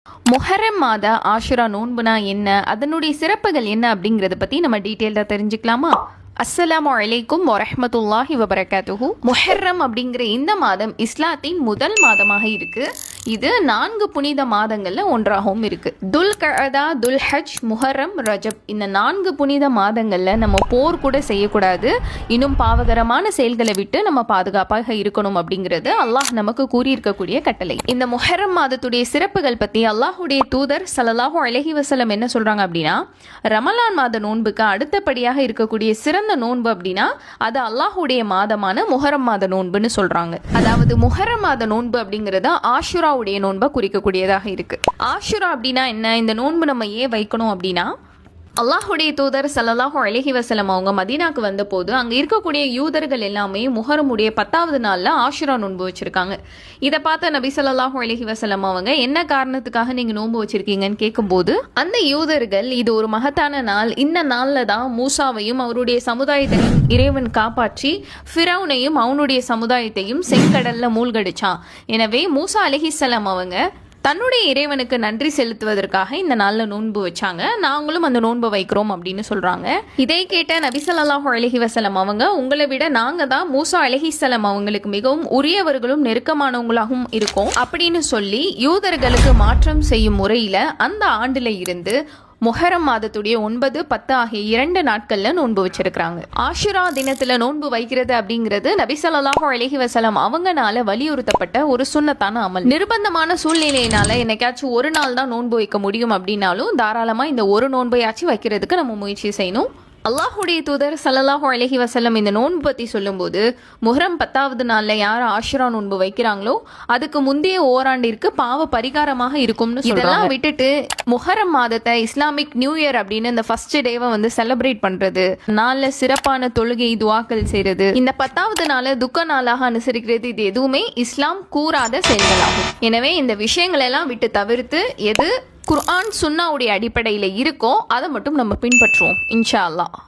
முஹர்ரம் மாத ஆஷுரா நோன்புனா என்ன, அதனுடைய சிறப்புகள் என்ன அப்படிங்கறத பத்தி நம்ம டீட்டெயிலா தெரிஞ்சுக்கலாமா? அஸ்ஸலாமு அலைக்கும் வரஹ்மத்துல்லாஹி வபரகாத்துஹு. முஹர்ரம் அப்படிங்கிற இந்த மாதம் இஸ்லாத்தின் முதல் மாதமாக இருக்கு. இது 4 புனித மாதங்கள்ல ஒன்றாகவும் இருக்கு. துல் கஅதா, துல் ஹஜ், முஹர்ரம், ரஜப் இந்த 4 புனித மாதங்கள்ல நம்ம போர் கூட செய்யக்கூடாது, இன்னும் பாவகரமான செயல்களை விட்டு நம்ம பாதுகாப்பாக இருக்கணும் அப்படிங்கிறது அல்லாஹ் நமக்கு கூறியிருக்கக்கூடிய கட்டளை. இந்த முஹர்ரம் மாதத்துடைய சிறப்புகள் பத்தி அல்லாஹுடைய தூதர் ஸல்லல்லாஹு அலைஹி வஸல்லம் என்ன சொல்றாங்க அப்படின்னா, ரமலான் மாத நோன்புக்கு அடுத்தபடியாக இருக்கக்கூடிய சிறந்த நோன்பு அப்படின்னா அது அல்லாஹுடைய மாதமான முஹர்ரம் மாத நோன்புன்னு சொல்றாங்க. அதாவது முஹர்ரம் மாத நோன்பு அப்படிங்கிறது ஆஷுராவுடைய நோன்பை குறிக்கக்கூடியதாக இருக்கு. ஆஷுரா அப்படின்னா என்ன, இந்த நோன்பு நம்ம ஏன் வைக்கணும் அப்படின்னா, அல்லாஹுடைய தூதர் ஸல்லல்லாஹு அலைஹி வஸல்லம் அவங்க மதீனாக்கு வந்த போது அங்க இருக்கக்கூடிய யூதர்கள் எல்லாமே முஹர்ரமுடைய 10வது நாள்ல ஆஷுரா நோன்பு வச்சிருக்காங்க. இதை பார்த்த நபி ஸல்லல்லாஹு அலைஹி வஸல்லம் அவங்க என்ன காரணத்துக்காக நீங்க நோன்பு வச்சிருக்கீங்கன்னு கேட்கும்போது, அந்த யூதர்கள் இது ஒரு மகத்தான நாள், இந்த நாள்ல தான் மூசாவையும் அவருடைய சமுதாயத்தையும் இறைவன் காப்பாற்றி ஃபிரௌனையும் அவனுடைய சமுதாயத்தையும் செங்கடல்ல மூழ்கடிச்சான். எனவே மூசா அலைஹிஸ்ஸலாம் அவங்க தன்னுடைய இறைவனுக்கு நன்றி செலுத்துவதற்காக இந்த நாள்ல நோன்பு வச்சாங்க. நாங்களும் அந்த நோன்பு வைக்கிறோம் அப்படின்னு சொல்றாங்க. இதை கேட்ட நபி ஸல்லல்லாஹு அலைஹி வஸல்லம் அவங்க, உங்களை விட நாங்க தான் மூசா அலைஹிஸ்ஸலாம் அவங்களுக்கு மிகவும் உரியவர்களும் நெருக்கமானவங்களாகவும் இருக்கோம் அப்படின்னு சொல்லி யூதர்களுக்கு மாற்றம் செய்யும் முறையில அந்த ஆண்டுல இருந்து முஹர்ரம் மாதத்துடைய 9, 10 ஆகிய 2 நாட்கள்ல நோன்பு வச்சிருக்காங்க. ஆஷுரா தினத்துல நோன்பு வைக்கிறது அப்படிங்கிறது நபி ஸல்லல்லாஹு அலைஹி வஸல்லம் அவங்கனால வலியுறுத்தப்பட்ட ஒரு சுன்னத்தான அமல். நிர்பந்தமான சூழ்நிலையினால என்னைக்காச்சும் ஒரு நாள் தான் நோன்பு வைக்க முடியும் அப்படின்னாலும் தாராளமா இந்த ஒரு நோன்பையாச்சும் வைக்கிறதுக்கு நம்ம முயற்சி செய்யணும். அல்லாஹுடைய தூதர் ஸல்லல்லாஹு அலைஹி வஸல்லம் இந்த நோன்பு பத்தி சொல்லும்போது, முஹர்ரம் 10வது நாள்ல யார் ஆஷுரா நோன்பு வைக்கிறாங்களோ அதுக்கு முந்தைய ஓராண்டிற்கு பாவ பரிகாரமாக இருக்கும்னு சொல்றாங்க. இதெல்லாம் விட்டுட்டு முஹர்ரம் மாதத்தை இஸ்லாமிக் நியூ இயர் அப்படின்னு இந்த ஃபர்ஸ்ட் டேவை வந்து செலிப்ரேட் பண்றது, நாள்ல சிறப்பான தொழுகை துஆக்கள் செய்யறது, இந்த 10வது நாளை துக்க நாளாக அனுசரிக்கிறது, இது எதுவுமே இஸ்லாம் கூறாத செயல்களாகும். எனவே இந்த விஷயங்கள் எல்லாம் விட்டு தவிர்த்து எது குர்ஆன் சுன்னாவுடைய அடிப்படையில் இருக்கோ அதை மட்டும் நம்ம பின்பற்றுவோம் இன்ஷா அல்லாஹ்.